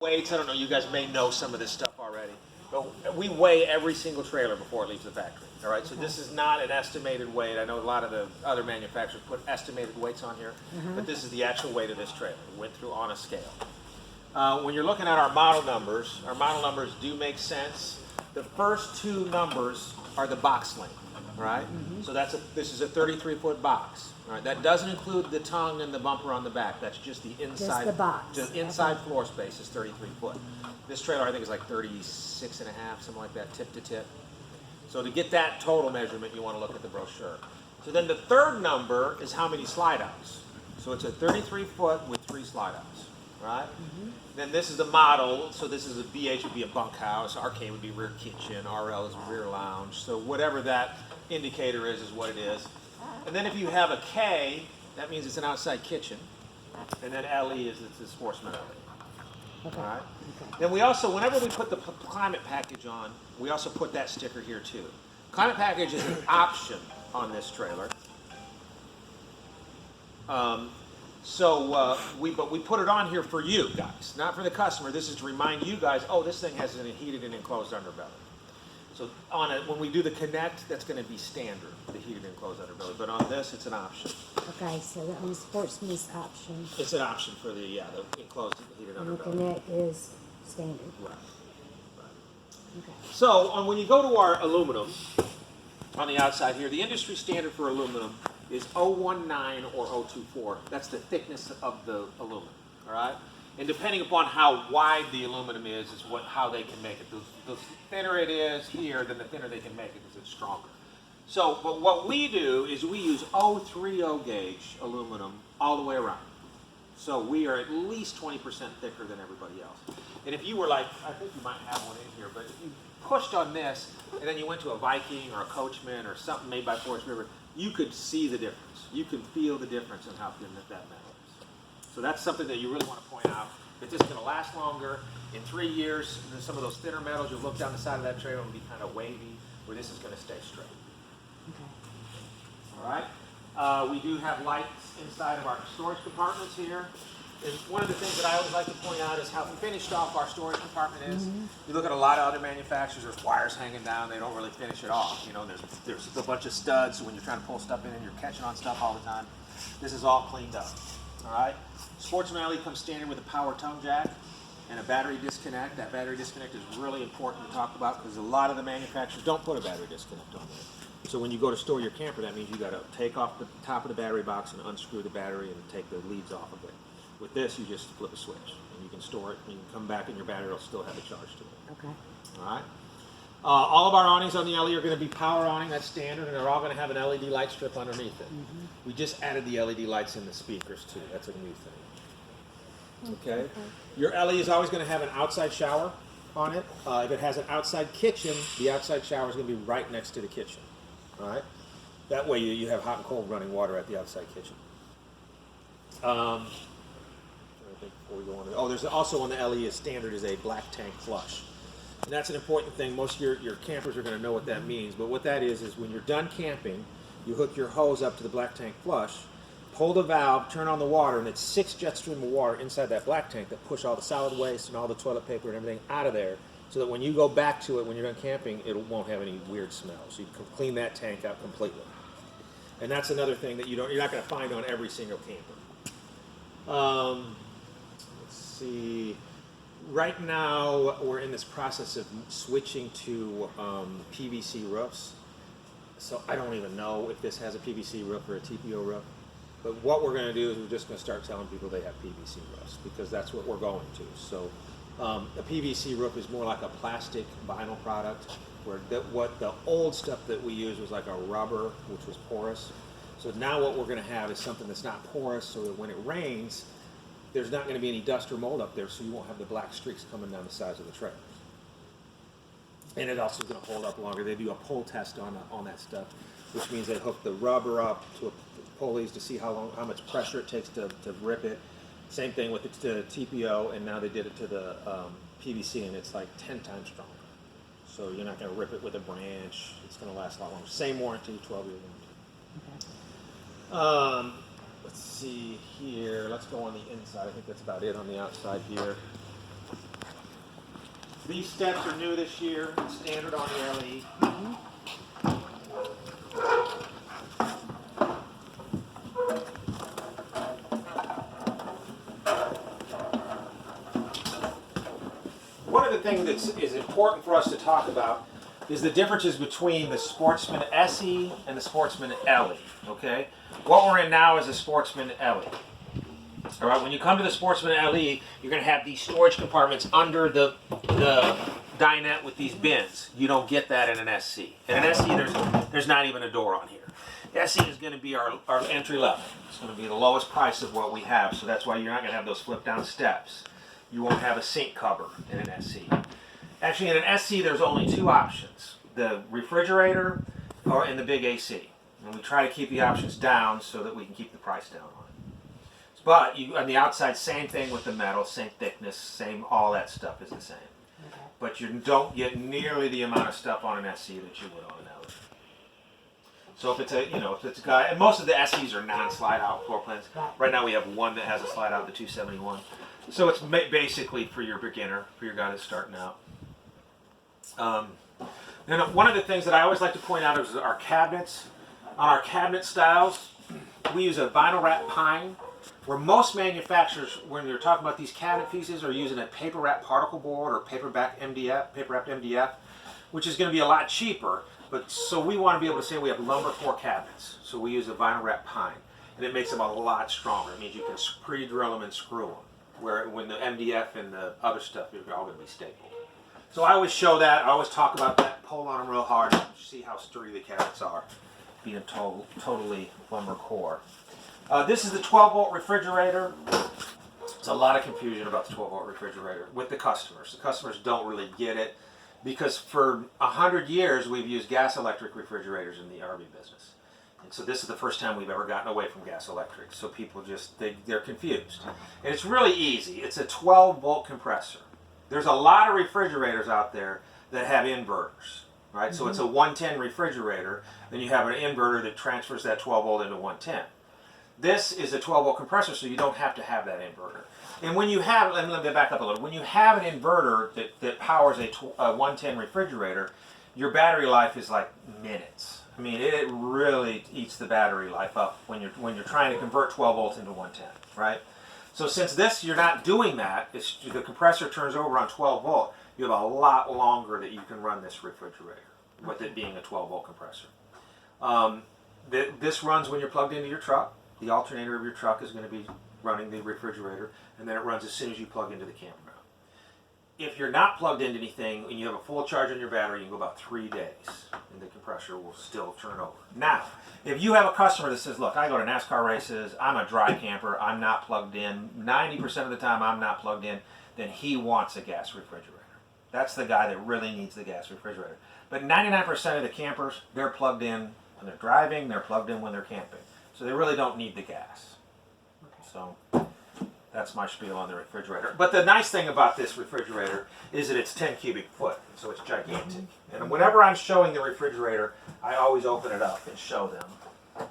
weights, I don't know, you guys may know some of this stuff already, but we weigh every single trailer before it leaves the factory. All right, so this is not an estimated weight. I know a lot of the other manufacturers put estimated weights on here, but this is the actual weight of this trailer. It went through on a scale. When you're looking at our model numbers do make sense. The first two numbers are the box length, right? So this is a 33-foot box. All right, that doesn't include the tongue and the bumper on the back. That's just the inside. Just the box. The inside floor space is 33 foot. This trailer I think is like 36 and a half, something like that, tip to tip. So to get that total measurement, you want to look at the brochure. So then the third number is how many slide outs. So it's a 33 foot with 3 slide outs, right? Then this is the model. So this is a BH would be a bunkhouse, RK would be rear kitchen, RL is rear lounge. So whatever that indicator is what it is. And then if you have a K, that means it's an outside kitchen. And then LE is it's a sportsman LE. Okay. All right. Okay. Then we also, whenever we put the climate package on, we also put that sticker here too. Climate package is an option on this trailer. But we put it on here for you guys, not for the customer. This is to remind you guys, oh, this thing has a heated and enclosed underbelly. So on it, when we do the Connect, that's going to be standard, the heated and enclosed underbelly. But on this, it's an option. Okay, so that one's Sportsman's option. It's an option for the enclosed heated And the underbelly. Connect is standard. Right. Okay. So when you go to our aluminum, on the outside here, the industry standard for aluminum is 019 or 024. That's the thickness of the aluminum, all right? And depending upon how wide the aluminum is how they can make it. The thinner it is here, then the thinner they can make it because it's stronger. So, but what we do is we use 030 gauge aluminum all the way around. So we are at least 20% thicker than everybody else. And if you were like, I think you might have one in here, but if you pushed on this and then you went to a Viking or a Coachman or something made by Forest River, you could see the difference. You could feel the difference in how thin that metal is. So that's something that you really want to point out. That this is going to last longer. In 3 years, some of those thinner metals, you'll look down the side of that trailer and be kind of wavy, where this is going to stay straight. Okay. All right. We do have lights inside of our storage compartments here. And one of the things that I always like to point out is how finished off our storage compartment is. You look at a lot of other manufacturers, there's wires hanging down, they don't really finish it off. You know, there's a bunch of studs, so when you're trying to pull stuff in and you're catching on stuff all the time. This is all cleaned up. All right. Sportsman LE comes standard with a power tongue jack and a battery disconnect. That battery disconnect is really important to talk about because a lot of the manufacturers don't put a battery disconnect on there. So when you go to store your camper, that means you got to take off the top of the battery box and unscrew the battery and take the leads off of it. With this, you just flip a switch and you can store it and you can come back and your battery will still have a charge to it. Okay. All right. All of our awnings on the LE are going to be power awning, that's standard, and they're all going to have an LED light strip underneath it. We just added the LED lights in the speakers too. That's a new thing. Okay. Your LE is always going to have an outside shower on it. If it has an outside kitchen, the outside shower is going to be right next to the kitchen. All right. That way you have hot and cold running water at the outside kitchen. I think before we go on, there's also on the LE is standard is a black tank flush. And that's an important thing. Most of your campers are going to know what that means. But what that is when you're done camping, you hook your hose up to the black tank flush, pull the valve, turn on the water, and it's 6 jet stream of water inside that black tank that push all the solid waste and all the toilet paper and everything out of there so that when you go back to it when you're done camping, it won't have any weird smell. So you can clean that tank out completely. And that's another thing that you're not going to find on every single camper. Let's see. Right now, we're in this process of switching to PVC roofs. So I don't even know if this has a PVC roof or a TPO roof. But what we're going to do is we're just going to start telling people they have PVC roofs because that's what we're going to. So a PVC roof is more like a plastic vinyl product where what the old stuff that we used was like a rubber, which was porous. So now what we're going to have is something that's not porous so that when it rains, there's not going to be any dust or mold up there, so you won't have the black streaks coming down the sides of the trailers. And it also is going to hold up longer. They do a pull test on that stuff, which means they hook the rubber up to pulleys to see how much pressure it takes to rip it. Same thing with the TPO, and now they did it to the PVC, and it's like 10 times stronger. So you're not going to rip it with a branch. It's going to last a lot longer. Same warranty, 12-year warranty. Okay. Let's see here. Let's go on the inside. I think that's about it on the outside here. These steps are new this year, standard on the LE. One of the things that is important for us to talk about is the differences between the Sportsman SE and the Sportsman LE. Okay, what we're in now is a Sportsman LE. All right, when you come to the Sportsman LE, you're going to have these storage compartments under the dinette with these bins. You don't get that in an SC. In an SC, there's not even a door on here. The SC is going to be our entry level. It's going to be the lowest price of what we have, so that's why you're not going to have those flip down steps. You won't have a sink cover in an SC. Actually, in an SC, there's only two options: the refrigerator or in the big AC. And we try to keep the options down so that we can keep the price down on it. But on the outside, same thing with the metal, same thickness, same, all that stuff is the same. Okay. But you don't get nearly the amount of stuff on an SC that you would on an LE. So if it's a guy, and most of the SCs are non-slide out floor plans. Right now we have one that has a slide out, the 271. So it's basically for your beginner, for your guy that's starting out. And one of the things that I always like to point out is our cabinets. On our cabinet styles, we use a vinyl wrap pine, where most manufacturers, when they're talking about these cabinet pieces, are using a paper wrap particle board or paper wrapped MDF, which is going to be a lot cheaper. But so we want to be able to say we have lumber core cabinets. So we use a vinyl wrap pine, and it makes them a lot stronger. It means you can pre-drill them and screw them. Where when the MDF and the other stuff, they're all going to be stapled. So I always show that. I always talk about that. Pull on them real hard. See how sturdy the cabinets are, being totally lumber core. This is the 12-volt refrigerator. There's a lot of confusion about the 12-volt refrigerator with the customers. The customers don't really get it because for 100 years we've used gas-electric refrigerators in the RV business. And so this is the first time we've ever gotten away from gas electric. So people they're confused. And it's really easy. It's a 12-volt compressor. There's a lot of refrigerators out there that have inverters, right? So it's a 110 refrigerator. Then you have an inverter that transfers that 12 volt into 110. This is a 12 volt compressor, so you don't have to have that inverter. And when you have, let me back up a little. When you have an inverter that powers a 110 refrigerator, your battery life is like minutes. I mean, it really eats the battery life up when you're trying to convert 12 volts into 110, right? So since this, you're not doing that, the compressor turns over on 12 volt, you have a lot longer that you can run this refrigerator, with it being a 12 volt compressor. This runs when you're plugged into your truck. The alternator of your truck is going to be running the refrigerator, and then it runs as soon as you plug into the campground. If you're not plugged into anything and you have a full charge on your battery, you can go about 3 days, and the compressor will still turn over. Now, if you have a customer that says, look, I go to NASCAR races, I'm a dry camper, I'm not plugged in, 90% of the time I'm not plugged in, then he wants a gas refrigerator. That's the guy that really needs the gas refrigerator. But 99% of the campers, they're plugged in when they're driving, they're plugged in when they're camping. So they really don't need the gas. So that's my spiel on the refrigerator. But the nice thing about this refrigerator is that it's 10 cubic foot, so it's gigantic. And whenever I'm showing the refrigerator, I always open it up and show them.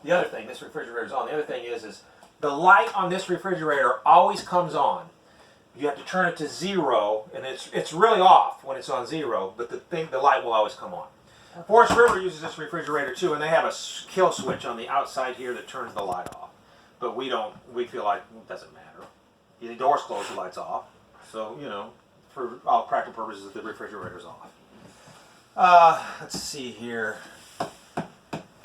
The other thing, this refrigerator is on. The other thing is the light on this refrigerator always comes on. You have to turn it to 0, and it's really off when it's on 0, but the light will always come on. Okay. Forest River uses this refrigerator too, and they have a kill switch on the outside here that turns the light off. But we feel like it doesn't matter. The door's closed, the light's off. So, for all practical purposes, the refrigerator's off. Let's see here.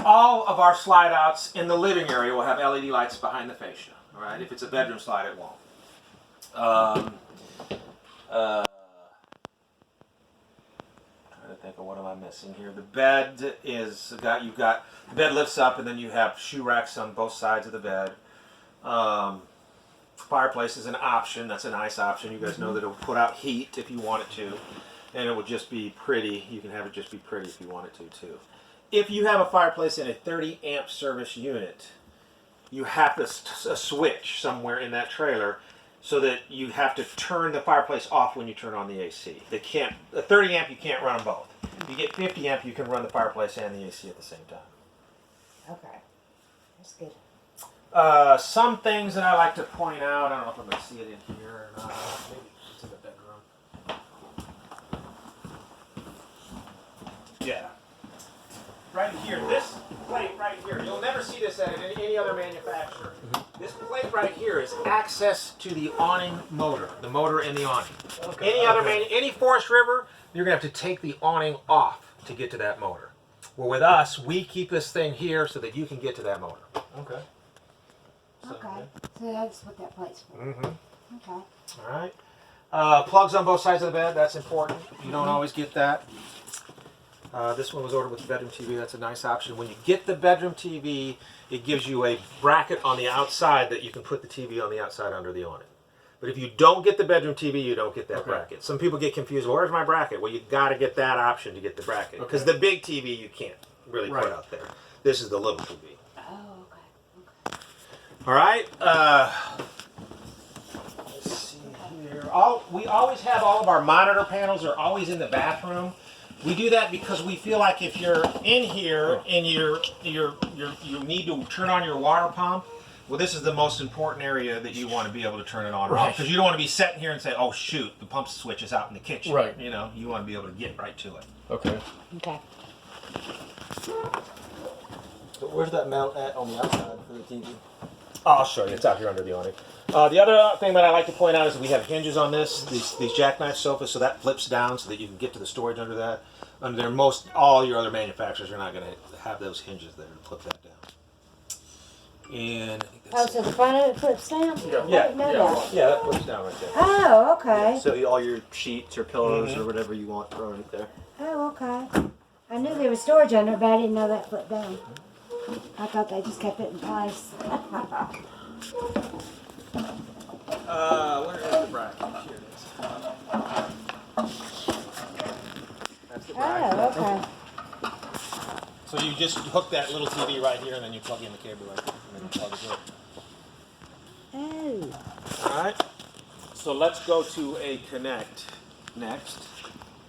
All of our slide outs in the living area will have LED lights behind the fascia. All right? If it's a bedroom slide, it won't. Trying to think of what am I missing here. The bed the bed lifts up, and then you have shoe racks on both sides of the bed. Fireplace is an option. That's a nice option. You guys know that it'll put out heat if you want it to, and it will just be pretty. You can have it just be pretty if you want it to too. If you have a fireplace in a 30 amp service unit, you have a switch somewhere in that trailer, so that you have to turn the fireplace off when you turn on the AC. A 30 amp, you can't run them both. If you get 50 amp, you can run the fireplace and the AC at the same time. Okay, that's good. Some things that I like to point out, I don't know if I'm going to see it in here or not. Maybe it's in the bedroom. right here, this plate right here, you'll never see this at any other manufacturer. This plate right here is access to the awning motor, the motor in the awning. Okay. Any Forest River, you're gonna have to take the awning off to get to that motor. Well, with us, we keep this thing here so that you can get to that motor. Okay. Okay. So that's what that plate's for. Mm-hmm. Okay. All right. Plugs on both sides of the bed. That's important. You don't always get that. This one was ordered with the bedroom TV. That's a nice option. When you get the bedroom TV, it gives you a bracket on the outside that you can put the TV on the outside under the awning. But if you don't get the bedroom TV, you don't get that bracket. Some people get confused. Well, where's my bracket? Well, you got to get that option to get the bracket because the big TV you can't really put out there. This is the little TV. Oh, okay. All right. Let's see here. We always have all of our monitor panels are always in the bathroom. We do that because we feel like if you're in here and you need to turn on your water pump, well, this is the most important area that you want to be able to turn it on, Right. because you don't want to be sitting here and say, "Oh shoot, the pump switch is out in the kitchen." Right. You know, you want to be able to get right to it. Okay. Okay. So where's that mount at on the outside for the TV? I'll show you. It's out here under the awning. The other thing that I like to point out is we have hinges on this, these jackknife sofas, so that flips down so that you can get to the storage under that. Under there, all your other manufacturers are not going to have those hinges there to flip that down. And I think Oh, that's so the front of it flips down? I didn't know that. yeah, that flips down right there. Oh, okay. So all your sheets or pillows or whatever you want thrown in there. Oh, okay. I knew there was storage under it, but I didn't know that flipped down. I thought they just kept it in place. Where is the bracket? Here it is. That's the bracket. Oh, okay. So you just hook that little TV right here, and then you plug in the cable right there, and then you plug it in. Oh. All right. So let's go to a Connect next.